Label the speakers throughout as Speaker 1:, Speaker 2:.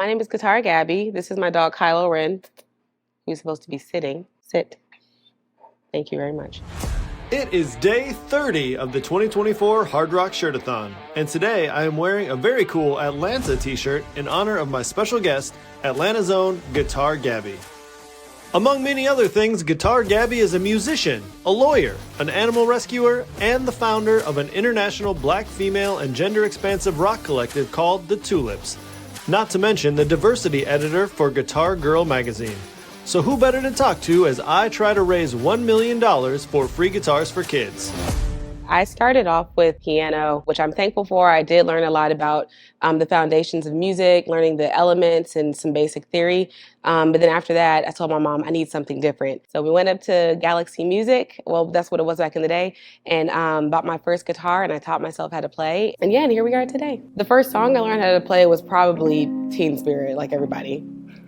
Speaker 1: My name is Guitar Gabby. This is my dog Kylo Ren, who's supposed to be sitting. Sit. Thank you very much.
Speaker 2: It is day 30 of the 2024 Hard Rock Shirt-a-thon, and today I am wearing a very cool Atlanta t-shirt in honor of my special guest, Atlanta's own Guitar Gabby. Among many other things, Guitar Gabby is a musician, a lawyer, an animal rescuer, and the founder of an international black, female, and gender-expansive rock collective called the Txlips, not to mention the diversity editor for Guitar Girl magazine. So who better to talk to as I try to raise $1 million for free guitars for kids?
Speaker 1: I started off with piano, which I'm thankful for. I did learn a lot about the foundations of music, learning the elements and some basic theory. But then after that, I told my mom I need something different. So we went up to Galaxy Music. Well, that's what it was back in the day. And bought my first guitar and I taught myself how to play. And yeah, and here we are today. The first song I learned how to play was probably Teen Spirit, like everybody.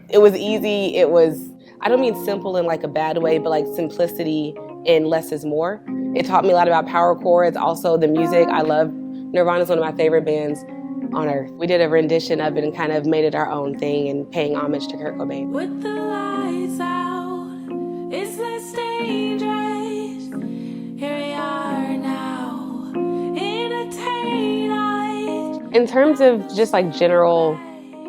Speaker 1: It was easy. It was, I don't mean simple in like a bad way, but like simplicity in less is more. It taught me a lot about power chords, also the music. I love Nirvana is one of my favorite bands on earth. We did a rendition of it and kind of made it our own thing and paying homage to Kurt Cobain.
Speaker 3: With the lights out, it's less dangerous. Here we are now, entertain us.
Speaker 1: In terms of just like general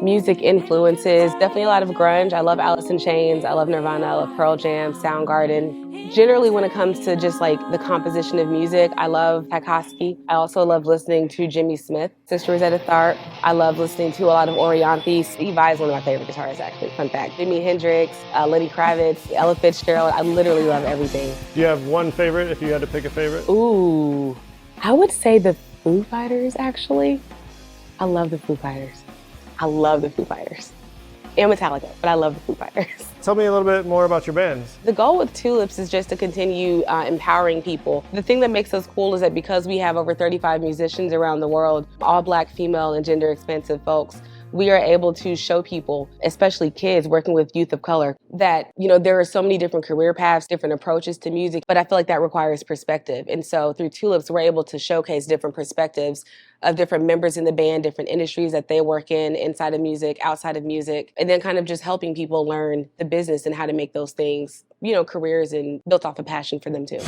Speaker 1: music influences, definitely a lot of grunge. I love Alice in Chains, I love Nirvana, I love Pearl Jam, Soundgarden. Generally when it comes to just like the composition of music, I love Tchaikovsky. I also love listening to Jimmy Smith, Sister Rosetta Tharpe. I love listening to a lot of Orianthi. Steve Vai is one of my favorite guitarists actually, fun fact. Jimi Hendrix, Lenny Kravitz, Ella Fitzgerald. I literally love everything.
Speaker 2: Do you have one favorite if you had to pick a favorite?
Speaker 1: Ooh, I would say the Foo Fighters actually. I love the Foo Fighters. I love the Foo Fighters and Metallica, but I love the Foo Fighters.
Speaker 2: Tell me a little bit more about your bands.
Speaker 1: The goal with Txlips is just to continue empowering people. The thing that makes us cool is that because we have over 35 musicians around the world, all black, female, and gender expansive folks, we are able to show people, especially kids working with youth of color, that, you know, there are so many different career paths, different approaches to music, but I feel like that requires perspective. And so through Txlips, we're able to showcase different perspectives of different members in the band, different industries that they work in, inside of music, outside of music, and then kind of just helping people learn the business and how to make those things, you know, careers and built off a passion for them too.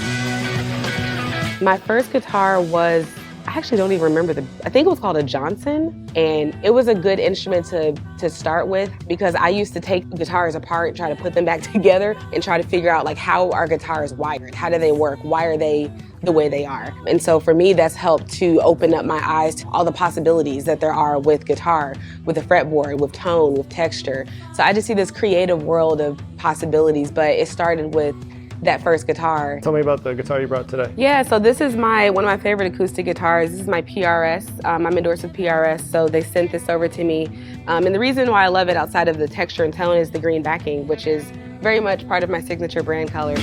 Speaker 1: My first guitar was, I actually don't even remember I think it was called a Johnson, and it was a good instrument to start with because I used to take guitars apart and try to put them back together and try to figure out like how are guitars wired? How do they work? Why are they the way they are? And so for me, that's helped to open up my eyes to all the possibilities that there are with guitar, with a fretboard, with tone, with texture. So I just see this creative world of possibilities, but it started with that first guitar.
Speaker 2: Tell me about the guitar you brought today.
Speaker 1: Yeah, so this is one of my favorite acoustic guitars. This is my PRS. I'm endorsed with PRS, so they sent this over to me. And the reason why I love it outside of the texture and tone is the green backing, which is very much part of my signature brand color.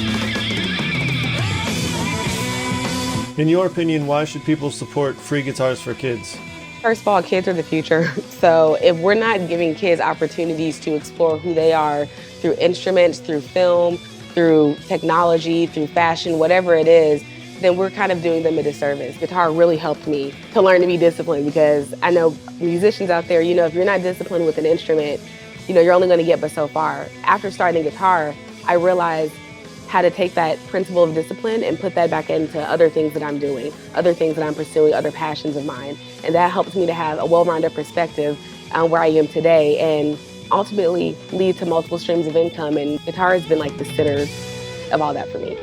Speaker 2: In your opinion, why should people support free guitars for kids?
Speaker 1: First of all, kids are the future. So if we're not giving kids opportunities to explore who they are through instruments, through film, through technology, through fashion, whatever it is, then we're kind of doing them a disservice. Guitar really helped me to learn to be disciplined because I know musicians out there, you know, if you're not disciplined with an instrument, you know, you're only gonna get but so far. After starting guitar, I realized how to take that principle of discipline and put that back into other things that I'm doing, other things that I'm pursuing, other passions of mine. And that helps me to have a well-rounded perspective on where I am today and ultimately lead to multiple streams of income, and guitar has been like the center of all that for me.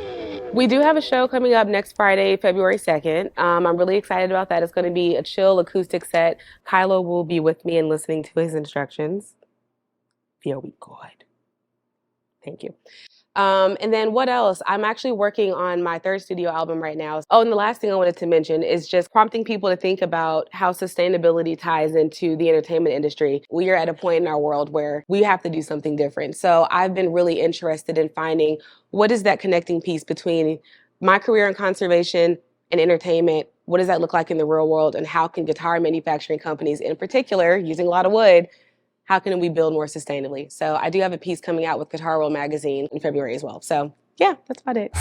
Speaker 1: We do have a show coming up next Friday, February 2nd. I'm really excited about that. It's going to be a chill acoustic set. Kylo will be with me and listening to his instructions. Feel we good. Thank you. And then what else? I'm actually working on my third studio album right now. Oh, and the last thing I wanted to mention is just prompting people to think about how sustainability ties into the entertainment industry. We are at a point in our world where we have to do something different. So I've been really interested in finding what is that connecting piece between my career in conservation and entertainment. What does that look like in the real world? And how can guitar manufacturing companies in particular, using a lot of wood, how can we build more sustainably? So I do have a piece coming out with Guitar World magazine in February as well. So yeah, that's about it.